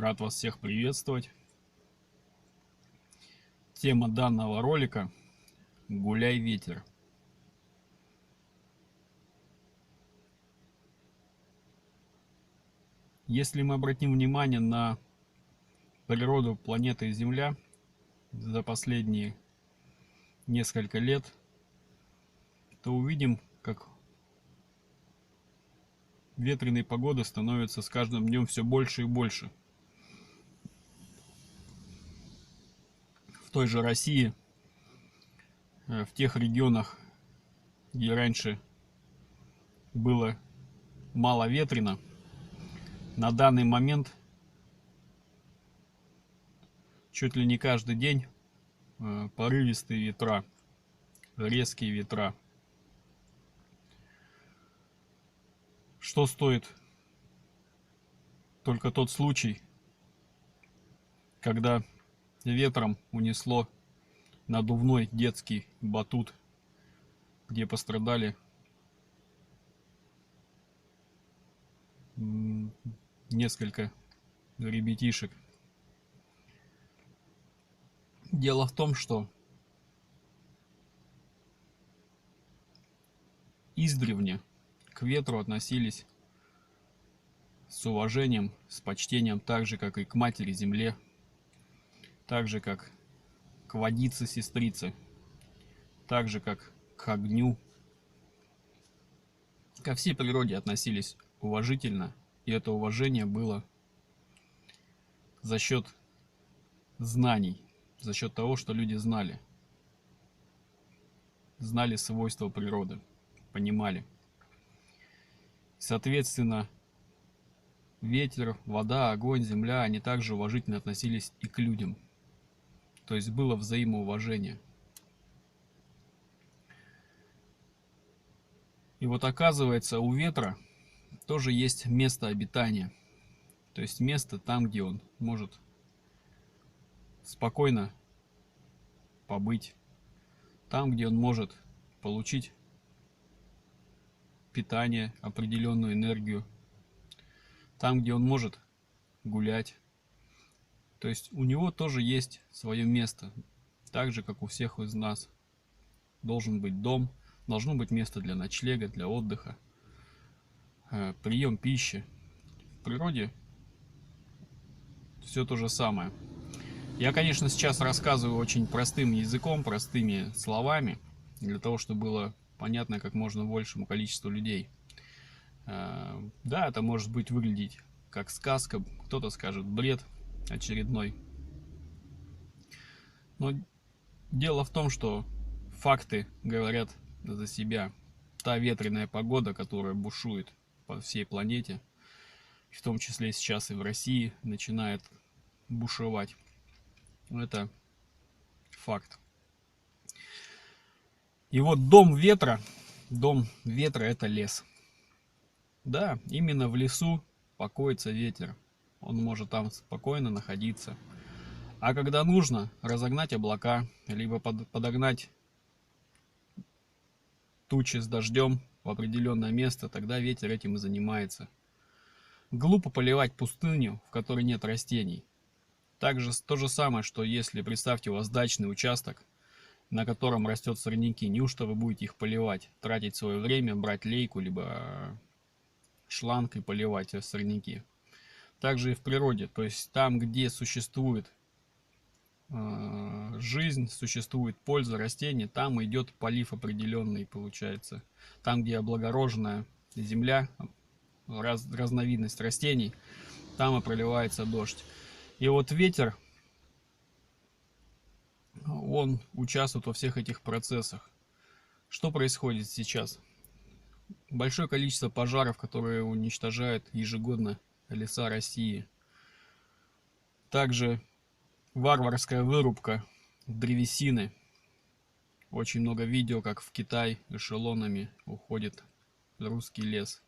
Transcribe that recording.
Рад вас всех приветствовать. Тема данного ролика — «Гуляй, ветер». Если мы обратим внимание на природу планеты Земля за последние несколько лет, то увидим, как ветреной погоды становится с каждым днем все больше и больше. В той же России, в тех регионах, где раньше было мало ветрено, на данный момент чуть ли не каждый день порывистые ветра, резкие ветра. Что стоит только тот случай, когда ветром унесло надувной детский батут, где пострадали несколько ребятишек. Дело в том, что издревле к ветру относились с уважением, с почтением, так же, как и к матери земле, так же, как к водице сестрице, так же, как к огню. Ко всей природе относились уважительно, и это уважение было за счет знаний, за счет того, что люди знали свойства природы, понимали. Соответственно, ветер, вода, огонь, земля, они также уважительно относились и к людям. То есть было взаимоуважение. И вот оказывается, у ветра тоже есть место обитания. То есть место там, где он может спокойно побыть. Там, где он может получить питание, определенную энергию. Там, где он может гулять. То есть у него тоже есть свое место. Так же, как у всех из нас. Должен быть дом, должно быть место для ночлега, для отдыха, прием пищи. В природе все то же самое. Я, конечно, сейчас рассказываю очень простым языком, простыми словами, для того, чтобы было понятно как можно большему количеству людей. Да, это может быть выглядеть как сказка, кто-то скажет бред очередной. Но дело в том, что факты говорят за себя. Та ветреная погода, которая бушует по всей планете, в том числе сейчас и в России, начинает бушевать. Это факт. И вот дом ветра это лес. Да, именно в лесу покоится ветер. Он может там спокойно находиться. А когда нужно разогнать облака, либо подогнать тучи с дождем в определенное место, тогда ветер этим и занимается. Глупо поливать пустыню, в которой нет растений. Также то же самое, что если, представьте, у вас дачный участок, на котором растет сорняки, неужто вы будете их поливать, тратить свое время, брать лейку, либо шланг и поливать сорняки. Также и в природе, то есть там, где существует жизнь, существует польза растений, там идет полив определенный, получается. Там, где облагороженная земля, разновидность растений, там и проливается дождь. И вот ветер, он участвует во всех этих процессах. Что происходит сейчас? Большое количество пожаров, которые уничтожают ежегодно леса России. Также варварская вырубка древесины. Очень много видео, как в Китай эшелонами уходит русский лес.